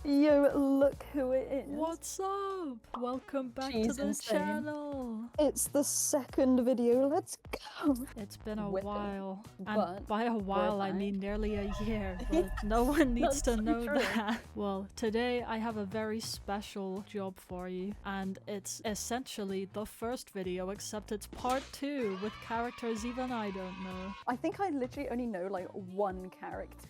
Yo, look who it is. What's up? Welcome back She's to the insane. channel. It's the second video. Let's go. It's been a Whip it. while. But And by a while, I back. mean nearly a year, but no one needs to That's so know true. that. Well, today I have a very special job for you, and it's essentially the first video, except it's part 2 with characters even I don't know. I think I literally only know like one character.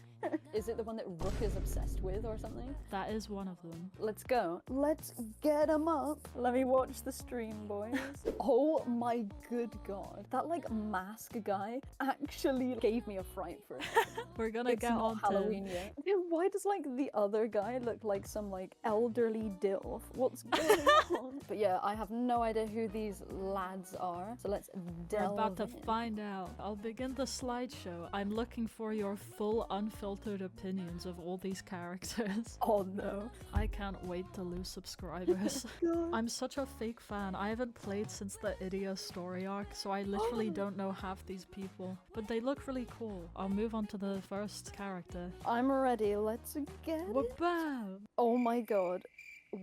Is it the one that Rook is obsessed with or something? That is one of them. Let's go. Let's get him up. Let me watch the stream, boys. Oh my good god. That like mask guy actually gave me a fright for a second. We're gonna It's get not on to Halloween yet. Why does like the other guy look like some like elderly dilf? What's going on? But yeah, I have no idea who these lads are. So let's We're delve about to in. find out. I'll begin the slideshow. I'm looking for your full unfiltered opinions of all these characters. Oh no. I can't wait to lose subscribers. God. I'm such a fake fan. I haven't played since the Idia story arc, so I literally don't know half these people. But they look really cool. I'll move on to the first character. I'm ready. Let's get it. Wabam! Oh my god.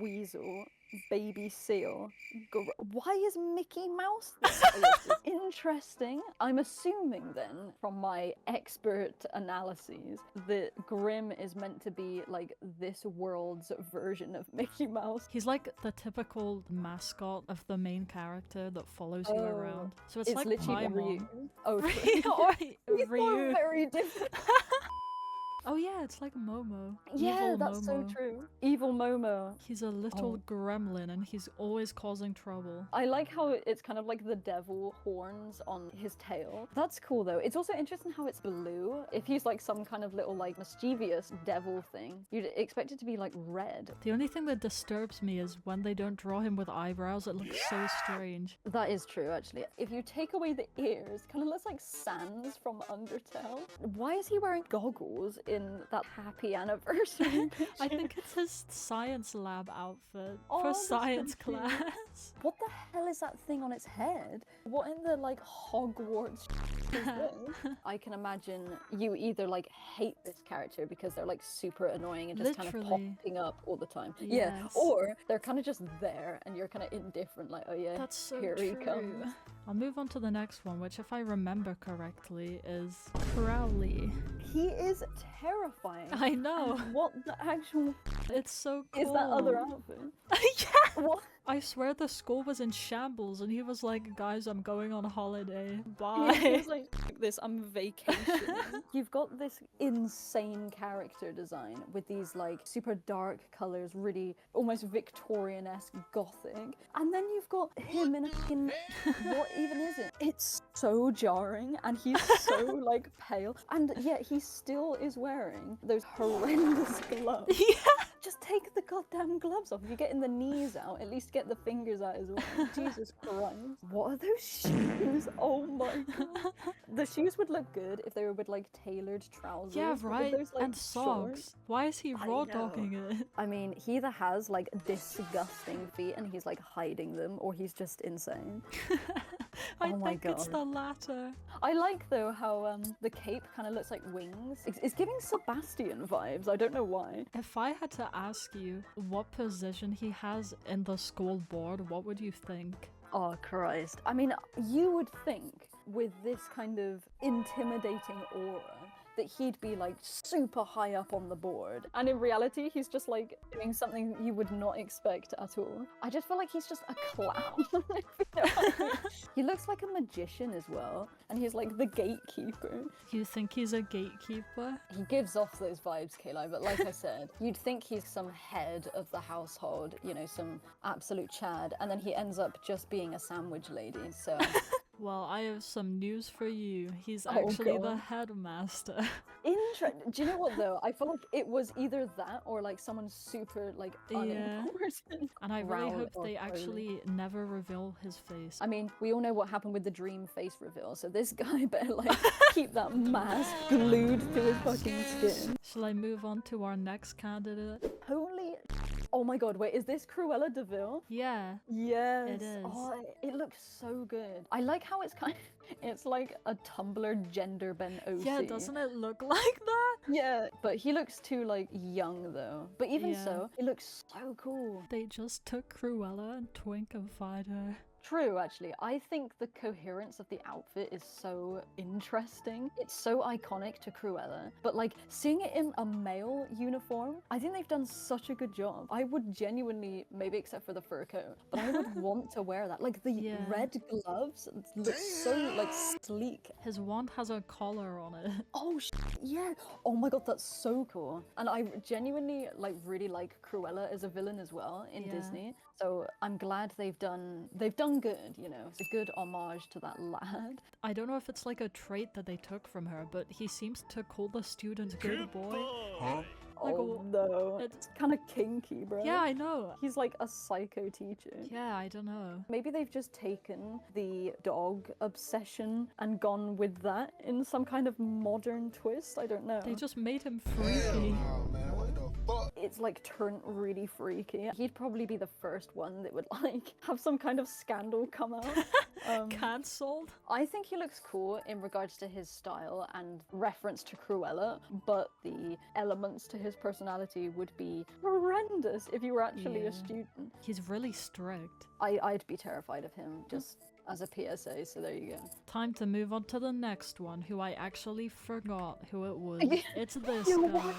Weasel. Baby seal. Why is Mickey Mouse this? Interesting. I'm assuming then, from my expert analyses, that Grim is meant to be like this world's version of Mickey Mouse. He's like the typical mascot of the main character that follows you around. So it's like literally Ryu. Paimon. Oh, Or Ryu. Ryu. Very different. Oh yeah, it's like Momo. Yeah, Evil that's so Momo. true. Evil Momo. He's a little gremlin and he's always causing trouble. I like how it's kind of like the devil horns on his tail. That's cool though. It's also interesting how it's blue. If he's like some kind of little like mischievous devil thing, you'd expect it to be like red. The only thing that disturbs me is when they don't draw him with eyebrows, it looks so strange. That is true actually. If you take away the ears, it kind of looks like Sans from Undertale. Why is he wearing goggles in that happy anniversary picture? I think it's his science lab outfit Oh, for that's so science cute. class. What the hell is that thing on its head? What in the like Hogwarts is this? I can imagine you either like hate this character because they're like super annoying and just kind of Literally. popping up all the time. Yeah, Yes. or they're kind of just there and you're kind of indifferent, like, oh yeah, That's so here true. he comes. I'll move on to the next one, which if I remember correctly is Crowley. He is terrifying. I know. What the actual It's so cool. is that other outfit? Yeah! What? I swear the school was in shambles and he was like, guys, I'm going on holiday. Yeah, Bye. he was like this, I'm vacationing. You've got this insane character design with these like super dark colors, really almost Victorian-esque gothic. And then you've got him in a fucking, what even is it? It's so jarring and he's so like pale. And yet he still is wearing those horrendous gloves. Yeah. Just take the goddamn gloves off. If you're getting the knees out, at least get the fingers out as well. Jesus Christ. What are those shoes? Oh my god. The shoes would look good if they were with like tailored trousers. Yeah, but with right. those, like, And shorts- socks. Why is he I raw know. dogging it? I mean, he either has like disgusting feet and he's like hiding them, or he's just insane. I Oh my think it's God. the latter. I like though how the cape kind of looks like wings. It's giving Sebastian vibes. I don't know why. If I had to ask you what position he has in the school board, what would you think? Oh Christ. I mean, you would think with this kind of intimidating aura that he'd be like super high up on the board. And in reality, he's just like doing something you would not expect at all. I just feel like he's just a clown. if you know what I mean. He looks like a magician as well. And he's like the gatekeeper. You think he's a gatekeeper? He gives off those vibes, Kayla, but like I said, you'd think he's some head of the household, you know, some absolute Chad, and then he ends up just being a sandwich lady, so... Well, I have some news for you. He's Oh, actually the God. headmaster. Do you know what though? I feel like it was either that or like someone super like Yeah. unimportant. And I really Proud hope or they holy. actually never reveal his face. I mean, we all know what happened with the dream face reveal, so this guy better like keep that mask glued to his fucking skin. Shall I move on to our next candidate? Holy Oh my god, wait, is this Cruella de Vil? Yeah. Yes. It is. Oh, it looks so good. I like how it's it's like a Tumblr gender bent OC. Yeah, doesn't it look like that? Yeah, but he looks too like young though. But even Yeah. so, it looks so cool. They just took Cruella and twinkified her. True, actually. I think the coherence of the outfit is so interesting. It's so iconic to Cruella. But like seeing it in a male uniform, I think they've done such a good job. I would genuinely, maybe except for the fur coat, but I would want to wear that. Like the red gloves look so like sleek. His wand has a collar on it. Oh yeah. Oh my god, that's so cool. And I genuinely like really like Cruella as a villain as well in Disney. So I'm glad they've done good, you know. It's a good homage to that lad. I don't know if it's like a trait that they took from her, but he seems to call the students good boy. Huh? Like, oh no. It's kind of kinky, bro. Yeah, I know. He's like a psycho teacher. Yeah, I don't know. Maybe they've just taken the dog obsession and gone with that in some kind of modern twist. I don't know. They just made him freaky. Oh, man, what the fuck? It's like turned really freaky. He'd probably be the first one that would like have some kind of scandal come out. Cancelled? I think he looks cool in regards to his style and reference to Cruella, but the elements to his personality would be horrendous if you were actually a student. He's really strict. I'd be terrified of him, just as a PSA, so there you go. Time to move on to the next one, who I actually forgot who it was. It's this You know guy. what?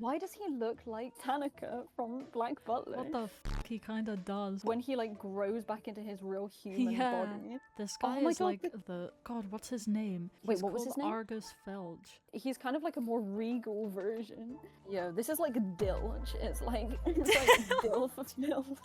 Why does he look like Tanaka from Black Butler? What the f*** he kinda does. When he like grows back into his real human body. This Oh guy my is God, like the... God, what's his name? Wait, He's what was his called name? Argus Felge. He's kind of like a more regal version. Yeah, this is like Dilge. It's like Dill fulfilled.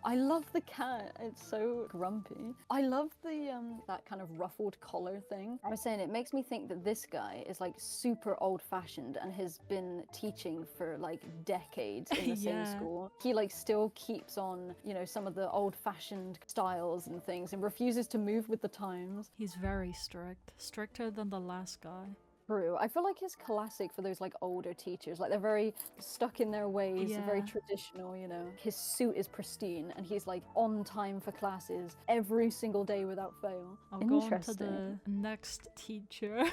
I love the cat. It's so grumpy. I love the that kind of ruffled collar thing. I was saying it makes me think that this guy is like super old-fashioned and has been teaching for like decades in the same school. He like still keeps on, you know, some of the old-fashioned styles and things and refuses to move with the times. He's very strict. Stricter than the last guy. True. I feel like it's classic for those like older teachers. Like they're very stuck in their ways, very traditional, you know. His suit is pristine and he's like on time for classes every single day without fail. I'll go on to the next teacher.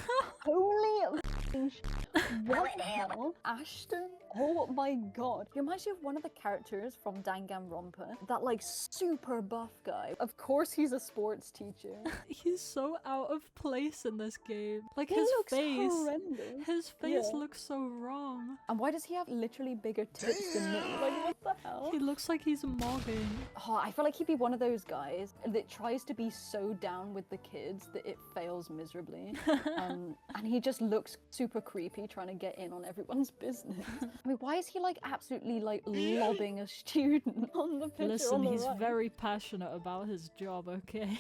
Holy what the hell? Ashton? Oh my god. He reminds you of one of the characters from Danganronpa. That like super buff guy. Of course he's a sports teacher. He's so out of place in this game. Like He his looks face. horrendous. His face looks so wrong. And why does he have literally bigger tits than me? Like what the hell? He looks like he's mogging. Oh, I feel like he'd be one of those guys that tries to be so down with the kids that it fails miserably. And he just looks super creepy trying to get in on everyone's business. I mean, why is he like absolutely like lobbing a student on the picture? Listen, on the he's right? very passionate about his job, okay?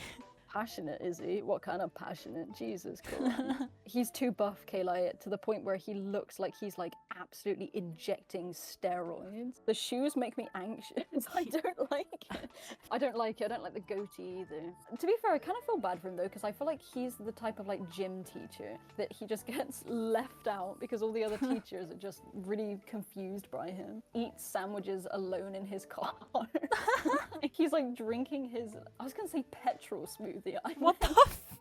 Passionate, is he? What kind of passionate? Jesus Christ. He's too buff, Kayla, to the point where he looks like he's like absolutely injecting steroids. The shoes make me anxious. I don't like it. I don't like it. I don't like the goatee either. To be fair, I kind of feel bad for him though, because I feel like he's the type of like gym teacher that he just gets left out because all the other teachers are just really confused by him. Eats sandwiches alone in his car. He's like drinking his, I was gonna say petrol smoothie. What the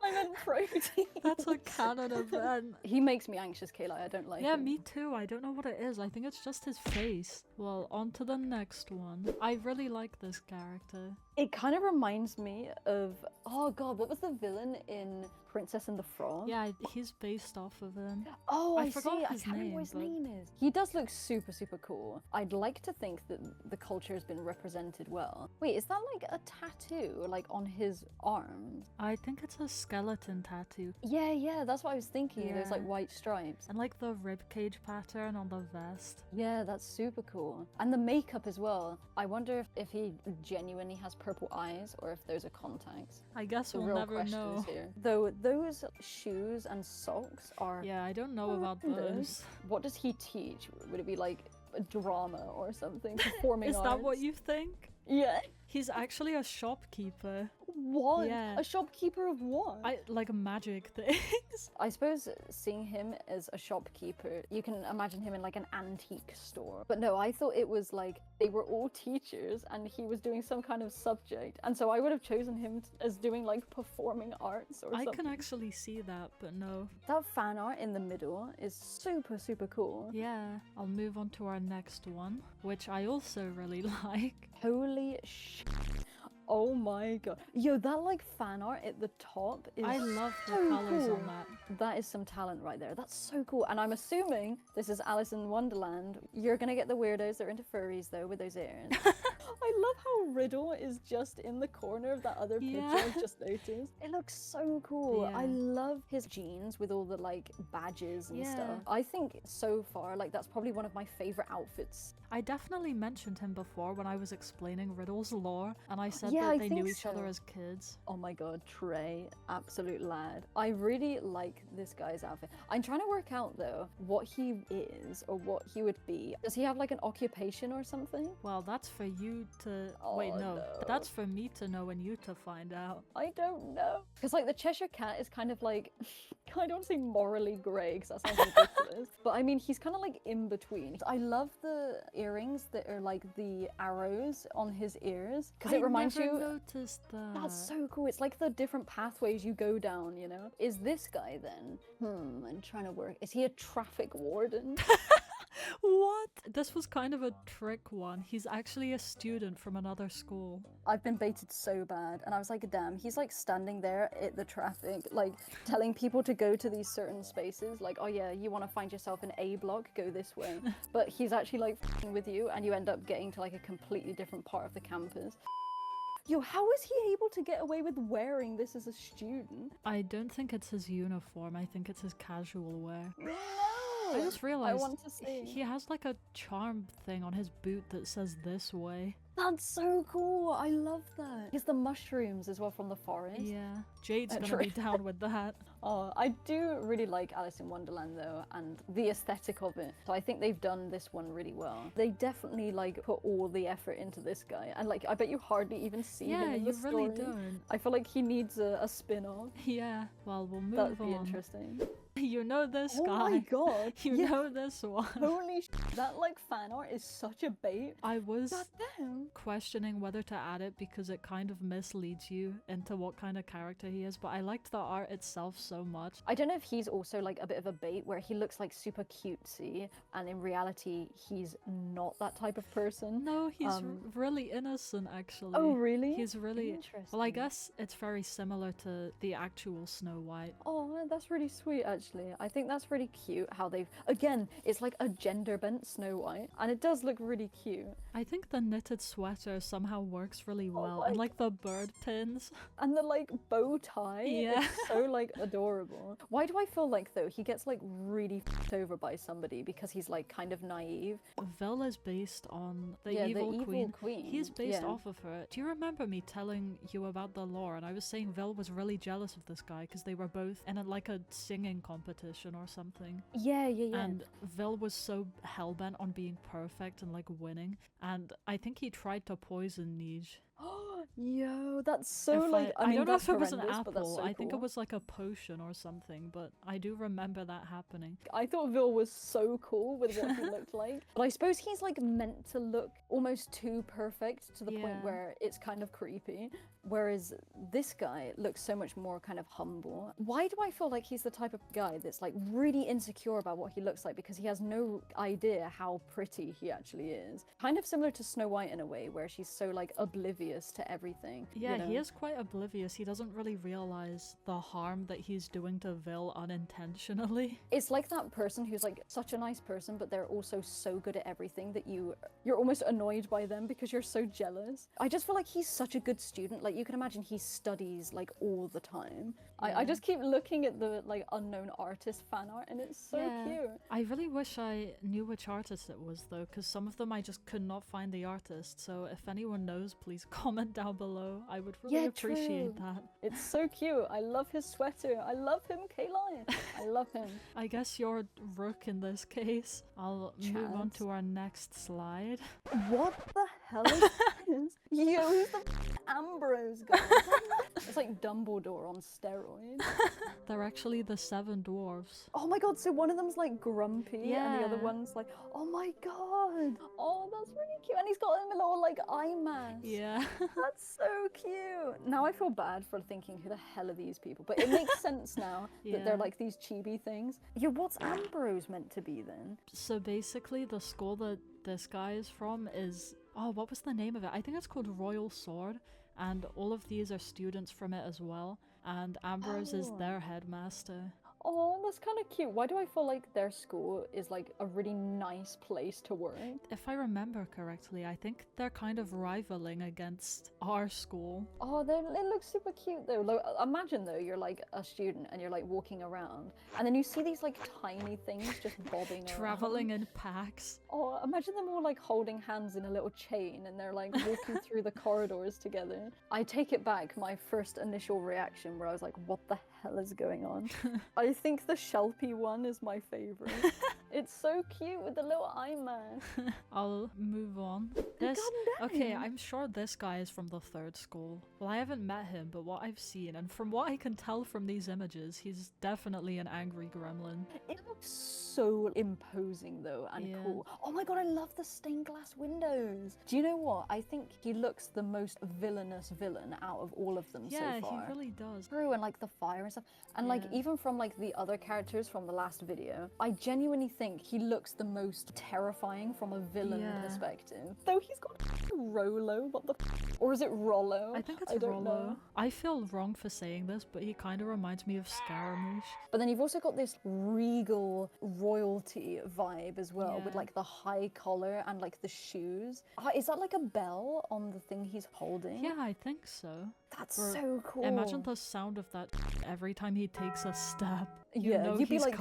I meant protein. That's a canon event. He makes me anxious, Kayla. I don't like Yeah, him. me too. I don't know what it is. I think it's just his face. Well, on to the next one. I really like this character. It kind of reminds me of, oh god, what was the villain in Princess and the Frog? Yeah, he's based off of him. Oh, I forgot see. I his can't remember what name, his but- name is. He does look super, super cool. I'd like to think that the culture has been represented well. Wait, is that like a tattoo, like on his arms? I think it's a skeleton tattoo. Yeah, that's what I was thinking. Those like Yeah. white stripes. And like the ribcage pattern on the vest. Yeah, that's super cool. And the makeup as well. I wonder if he genuinely has purple eyes or if those are contacts. I guess The we'll real never question know. is here. Though those shoes and socks are Yeah, I don't know about horrendous. those. What does he teach? Would it be like a drama or something? Performing Is that what arts? you think? Yeah. He's actually a shopkeeper. What? Yeah. A shopkeeper of what? Like magic things. I suppose seeing him as a shopkeeper, you can imagine him in like an antique store. But no, I thought it was like they were all teachers and he was doing some kind of subject. And so I would have chosen him as doing like performing arts or I something. can actually see that, but no. That fan art in the middle is super, super cool. Yeah, I'll move on to our next one, which I also really like. Holy sh! Oh my god. Yo, that like fan art at the top is I love the so colors cool. on that. That is some talent right there. That's so cool. And I'm assuming this is Alice in Wonderland. You're gonna get the weirdos that are into furries though with those ears. I love how Riddle is just in the corner of that other picture I've just noticed. It looks so cool. Yeah. I love his jeans with all the like badges and stuff. I think so far like that's probably one of my favorite outfits. I definitely mentioned him before when I was explaining Riddle's lore, and I said Yeah, that I they knew think each other so. as kids. Oh my god, Trey, absolute lad. I really like this guy's outfit. I'm trying to work out though what he is or what he would be. Does he have like an occupation or something? Well, that's for you to... Oh, Wait, no. no. That's for me to know and you to find out. I don't know. Because like the Cheshire Cat is kind of like, I don't say morally grey because that sounds ridiculous. But I mean, he's kind of like in between. I love the earrings that are like the arrows on his ears because it reminds I never you. noticed that. That's so cool. It's like the different pathways you go down, you know? Is this guy then? I'm trying to work. Is he a traffic warden? What? This was kind of a trick one. He's actually a student from another school. I've been baited so bad. And I was like, damn, he's like standing there at the traffic, like telling people to go to these certain spaces. Like, oh yeah, you want to find yourself in A block, go this way. But he's actually like f***ing with you and you end up getting to like a completely different part of the campus. Yo, how is he able to get away with wearing this as a student? I don't think it's his uniform. I think it's his casual wear. No! I just realized I want to see. he has like a charm thing on his boot that says this way. That's so cool. I love that. He's the mushrooms as well from the forest. Yeah, Jade's gonna True. be down with that. Oh, I do really like Alice in Wonderland though, and the aesthetic of it. So I think they've done this one really well. They definitely like put all the effort into this guy, and like I bet you hardly even see him Yeah, in you the really story. don't. I feel like he needs a spin-off. Yeah, well, we'll move That'd be on. interesting. You know this Oh guy. my god! You yeah. know this one. Holy sh! That like fan art is such a bait. I was God damn. questioning whether to add it because it kind of misleads you into what kind of character he is, but I liked the art itself so much. I don't know if he's also like a bit of a bait where he looks like super cutesy and in reality he's not that type of person. No, he's really innocent actually. Oh really? He's really... interesting. Well, I guess it's very similar to the actual Snow White. Oh, that's really sweet actually. I think that's really cute how they've... Again, it's like a gender bent Snow White and it does look really cute. I think the knitted sweater somehow works really well, my and like the bird pins. And the like bow tie Yeah. is so like adorable. Why do I feel like though he gets like really f***ed over by somebody because he's like kind of naive? Vil is based on the Yeah, evil the evil queen. queen. He's based Yeah. off of her. Do you remember me telling you about the lore? And I was saying Vil was really jealous of this guy because they were both in like a singing competition or something. Yeah. And Vil was so hellbent on being perfect and like winning. And I think he tried to poison Nij. Yo, that's so If like... I mean, don't know that's if it was an horrendous, but that's apple. so I think it cool. was like a potion or something, but I do remember that happening. I thought Vil was so cool with what he looked like. But I suppose he's like meant to look almost too perfect to the point Yeah. where it's kind of creepy. Whereas this guy looks so much more kind of humble. Why do I feel like he's the type of guy that's like really insecure about what he looks like because he has no idea how pretty he actually is? Kind of similar to Snow White in a way where she's so like oblivious to everything. Yeah, you know? he is quite oblivious. He doesn't really realize the harm that he's doing to Vil unintentionally. It's like that person who's like such a nice person, but they're also so good at everything that you're almost annoyed by them because you're so jealous. I just feel like he's such a good student. Like like you can imagine he studies like all the time. I just keep looking at the like unknown artist fan art and it's so cute. I really wish I knew which artist it was though, because some of them I just could not find the artist. So if anyone knows, please comment down below. I would really appreciate that. It's so cute. I love his sweater. I love him, Kayline. I love him. I guess you're Rook in this case. I'll move on to our next slide. What the hell is this? Yo, who's the Ambrose guy? It's like Dumbledore on steroids. They're actually the 7 dwarves. Oh my god, so one of them's like grumpy and the other one's like, oh my god. Oh, that's really cute. And he's got him a little like eye mask. Yeah. That's so cute. Now I feel bad for thinking who the hell are these people, but it makes sense now that they're like these chibi things. Yeah, what's Ambrose meant to be then? So basically the school that this guy is from is, oh, what was the name of it? I think it's called Royal Sword, and all of these are students from it as well, and Ambrose is their headmaster. Oh, that's kind of cute. Why do I feel like their school is like a really nice place to work? If I remember correctly, I think they're kind of rivaling against our school. Oh, it looks super cute though. Like, imagine though, you're like a student and you're like walking around and then you see these like tiny things just bobbing Traveling around. in packs. Oh, imagine them all like holding hands in a little chain and they're like walking through the corridors together. I take it back, my first initial reaction where I was like, what the hell is going on? I think the Shelpy one is my favorite. It's so cute with the little eye mask. I'll move on. Okay, I'm sure this guy is from the 3rd school. Well, I haven't met him, but what I've seen, and from what I can tell from these images, he's definitely an angry gremlin. It looks so imposing though and cool. Oh my god, I love the stained glass windows. Do you know what? I think he looks the most villainous villain out of all of them so far. Yeah, he really does. True, and like the fire and stuff. And like even from like the other characters from the last video, I genuinely think he looks the most terrifying from a villain perspective. Though he's got Rolo, what the or is it Rollo? I think it's I don't Rollo. know. I feel wrong for saying this, but he kind of reminds me of Scaramouche. But then you've also got this regal royalty vibe as well, with like the high collar and like the shoes. Is that like a bell on the thing he's holding? Yeah, I think so. That's so cool. Imagine the sound of that every time he takes a step. You'd be like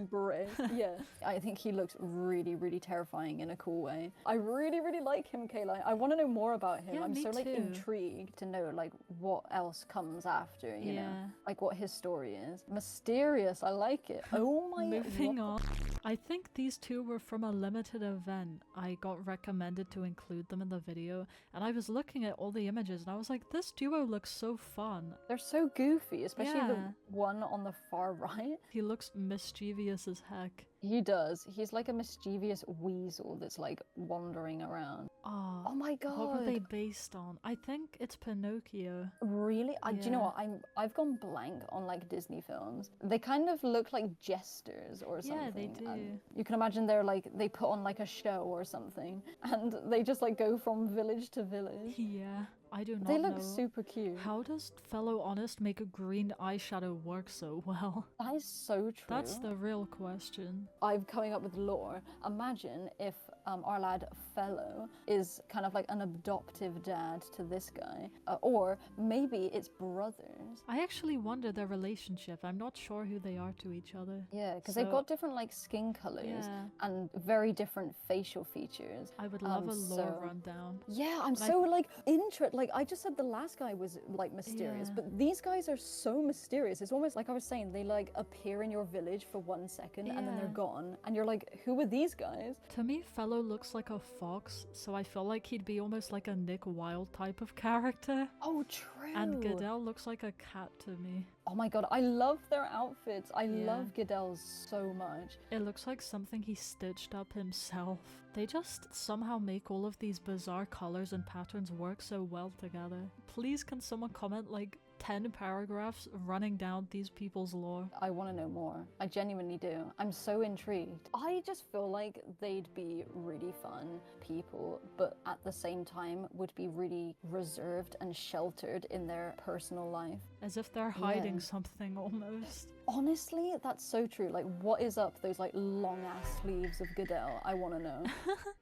brave. Yeah, I think he looks really, really terrifying in a cool way. I really, really like him, Kayla. I want to know more about him. Yeah, I'm me so like too. intrigued to know like what else comes after, you know, like what his story is. Mysterious, I like it. Oh my. Moving on. I think these two were from a limited event. I got recommended to include them in the video, and I was looking at all the images and I was like, this duo looks so fun. They're so goofy, especially the one on the far right. He looks mischievous as heck. He does. He's like a mischievous weasel that's like wandering around. Oh my god. What were they based on? I think it's Pinocchio. Really? Do you know what? I've gone blank on like Disney films. They kind of look like jesters or something. Yeah, they do. And you can imagine they're like, they put on like a show or something and they just like go from village to village. Yeah. I do not know. They look super cute. How does Fellow Honest make a green eyeshadow work so well? That is so true. That's the real question. I'm coming up with lore. Imagine if our lad Fellow is kind of like an adoptive dad to this guy. Or maybe it's brothers. I actually wonder their relationship. I'm not sure who they are to each other. Yeah, because they've got different like skin colors and very different facial features. I would love a lore rundown. Yeah, I'm so like interested. Like I just said the last guy was like mysterious, but these guys are so mysterious. It's almost like I was saying, they like appear in your village for 1 second and then they're gone. And you're like, who are these guys? To me, Fellow looks like a fox, so I feel like he'd be almost like a Nick Wilde type of character. Oh, true. And Goodell looks like a cat to me. Oh my god, I love their outfits. I love Goodell's so much. It looks like something he stitched up himself. They just somehow make all of these bizarre colors and patterns work so well together. Please can someone comment like 10 paragraphs running down these people's lore? I want to know more. I genuinely do. I'm so intrigued. I just feel like they'd be really fun people, but at the same time would be really reserved and sheltered in their personal life. As if they're hiding something almost. Honestly, that's so true. Like, what is up those like long ass sleeves of Goodell? I want to know.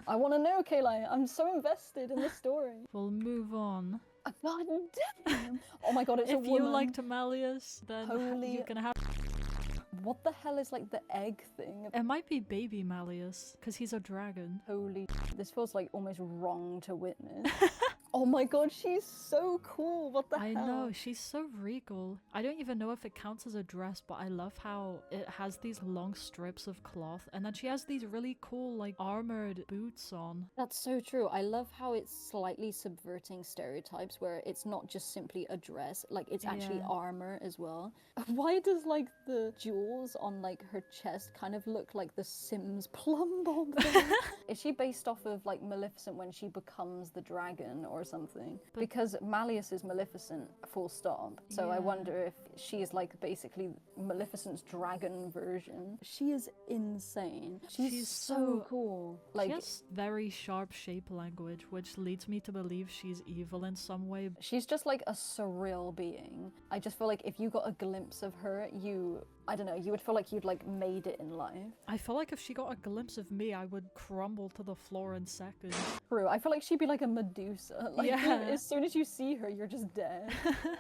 I want to know, Kayla. I'm so invested in the story. We'll move on. God damn! Oh my god, it's a If woman. you liked Malleus, then Holy- you can have. What the hell is like the egg thing? It might be baby Malleus, because he's a dragon. Holy, this feels like almost wrong to witness. Oh my god, she's so cool. What the I hell? know, she's so regal. I don't even know if it counts as a dress, but I love how it has these long strips of cloth, and then she has these really cool, like, armored boots on. That's so true. I love how it's slightly subverting stereotypes where it's not just simply a dress, like it's actually Yeah. armor as well. Why does like the jewels on like her chest kind of look like the Sims plum bomb thing? Is she based off of like Maleficent when she becomes the dragon or something? But- Because Malleus is Maleficent, full stop. So I Yeah. wonder if she's like basically Maleficent's dragon version. She is insane. She's so so- cool. Like She has very sharp shape language, which leads me to believe she's evil in some way. she's just like a surreal being. I just feel like if you got a glimpse of her, I don't know, you would feel like you'd like made it in life. I feel like if she got a glimpse of me, I would crumble to the floor in seconds. True. I feel like she'd be like a Medusa. Like Yeah. as soon as you see her, you're just dead.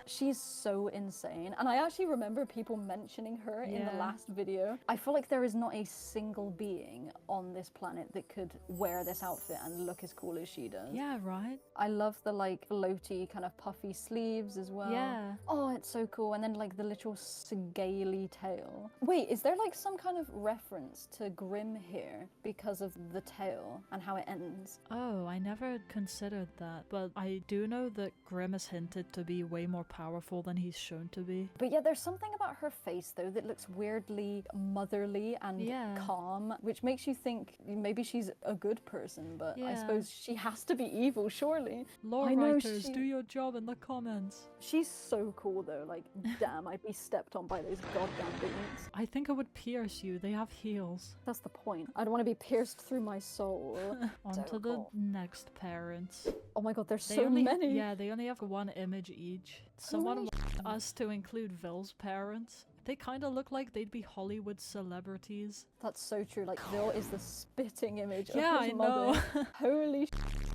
She's so insane. And I actually remember people mentioning her in the Yeah. last video. I feel like there is not a single being on this planet that could wear this outfit and look as cool as she does. Yeah, right? I love the like floaty kind of puffy sleeves as well. Yeah. Oh, it's so cool. And then like the little scaly tail. Wait, is there like some kind of reference to Grimm here because of the tail and how it ends? Oh, I never considered that, but I do know that Grimm is hinted to be way more powerful than he's shown to be. But yeah, there's something about her face though that looks weirdly motherly and Yeah. calm, which makes you think maybe she's a good person, but I Yeah. suppose she has to be evil, surely. Lore I know writers, she- do your job in the comments. She's so cool though, like damn, I'd be stepped on by those goddamn boots. I think it would pierce you. They have heels. That's the point. I don't want to be pierced through my soul. On So to the cool. next parents. Oh my god, there's They so only, many. Yeah, they only have one image each. Someone Holy wanted us to include Ville's parents. They kind of look like they'd be Hollywood celebrities. That's so true. Like Bill is the spitting image Yeah, of his I mother. know. Holy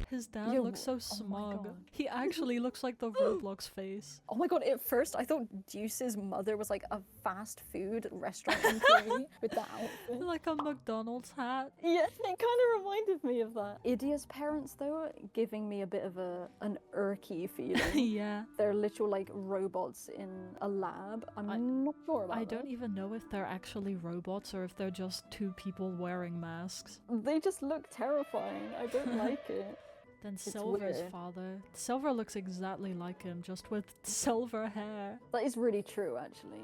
His dad Yo, looks so oh my smug. God. He actually looks like the Roblox face. Oh my god, at first I thought Deuce's mother was like a fast food restaurant employee with that outfit. Like a McDonald's hat. Yeah, it kind of reminded me of that. Idia's parents, though, giving me a bit of an irky feeling. Yeah. They're literal like robots in a lab. I'm not sure about I that. don't even know if they're actually robots or if they're just two people wearing masks. They just look terrifying. I don't like it. Then Silver's weird. father. Silver looks exactly like him, just with silver hair. That is really true, actually.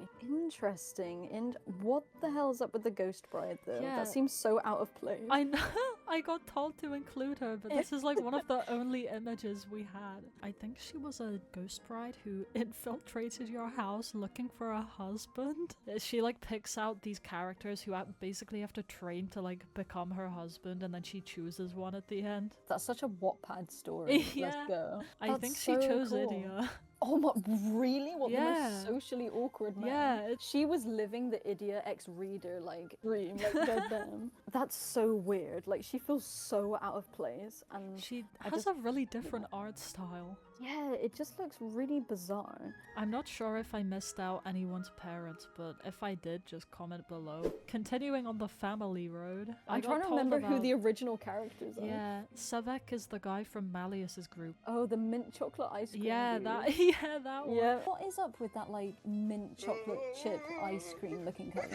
Interesting. And what the hell's up with the Ghost Bride, though? Yeah. That seems so out of place. I know, I got told to include her, but this is like one of the only images we had. I think she was a ghost bride who infiltrated your house looking for a husband. She like picks out these characters who basically have to train to like become her husband, and then she chooses one at the end. That's such a Wattpad story. Yeah. Let's go. I That's think she so chose cool. Idia. Oh my, really? What, the Yeah. most socially awkward man? Yeah, it's- She was living the Idia ex-reader, like, dream, like, goddamn. That's so weird. Like, she feels so out of place, and She I has just- a really different art style. yeah, it just looks really bizarre. I'm not sure if I missed out anyone's parents, but if I did, just comment below. Continuing on the family road. I I'm got trying to told remember who about- the original characters are. Yeah, Savek is the guy from Malleus's group. Oh, the mint chocolate ice cream. Yeah, dude. that yeah, that one. Yeah. What is up with that, like, mint chocolate chip ice cream looking colour?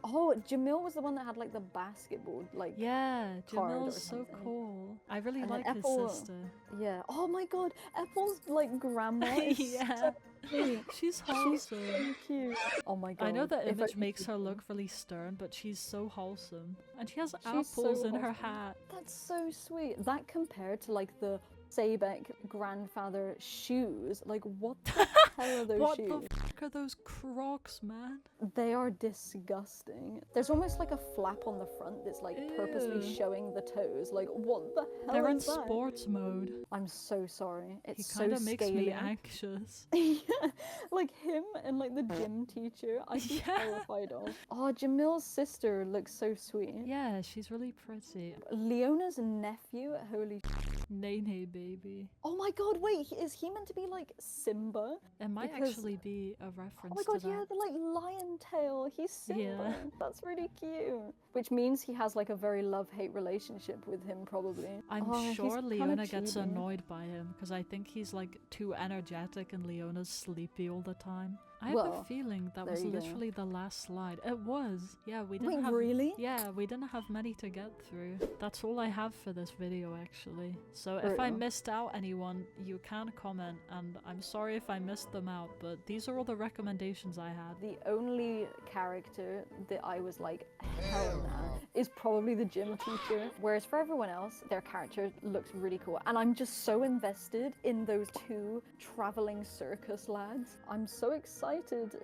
Oh, Jamil was the one that had, like, the basketball, like, Yeah, card or Jamil's so something. cool. I really And then like his Apple- sister. yeah. Oh my god, Apple's, like, grandma is Yeah. so cute. She's She's wholesome. so cute. Oh my god. I know the if image only makes you her could- look really stern, but she's so wholesome. And she has so apples in her wholesome. hat. That's so sweet. That compared to, like, the Sabek grandfather shoes. Like, what the hell are those What shoes? the Look at those Crocs, man. They are disgusting. There's almost like a flap on the front that's like purposely Ew. showing the toes. Like, what the hell They're in is that? sports mode. I'm so sorry. It's He so kind of makes me scaly. anxious. Yeah, like him and like the gym teacher, I'd be terrified of. Oh, Jamil's sister looks so sweet. Yeah, she's really pretty. Leona's nephew, holy Nene baby. oh my god, wait, is he meant to be like Simba? It might Because- actually be a Oh reference my god, to that. yeah, the like lion tail. He's Simba. Yeah. That's really cute. Which means he has like a very love-hate relationship with him, probably. I'm Oh, he's sure kinda Leona gets chibi. annoyed by him because I think he's like too energetic and Leona's sleepy all the time. I have a Well, feeling that there was you go. literally the last slide. It was. Yeah, we didn't Wait, have really? Yeah, we didn't have many to get through. That's all I have for this video actually. So if I Brutal. missed out anyone, you can comment and I'm sorry if I missed them out, but these are all the recommendations I had. The only character that I was like, hell nah, is probably the gym teacher. Whereas for everyone else, their character looks really cool. And I'm just so invested in those two traveling circus lads. I'm so excited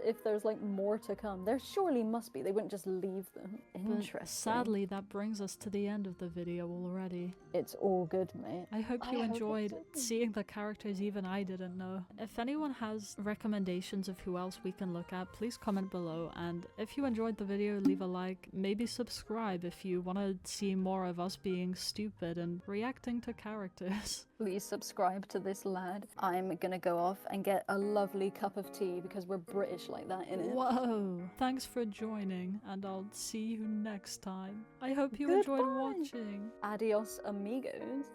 if there's like more to come. There surely must be. They wouldn't just leave them. But Interesting. sadly, that brings us to the end of the video already. It's all good, mate. I hope I you hope enjoyed it's good. seeing the characters even I didn't know. If anyone has recommendations of who else we can look at, please comment below. And if you enjoyed the video, leave a like. Maybe subscribe if you want to see more of us being stupid and reacting to characters. Please subscribe to this lad. I'm gonna go off and get a lovely cup of tea because we're British like that, innit? Whoa! Thanks for joining, and I'll see you next time. I hope you enjoyed Goodbye. watching. Adios, amigos.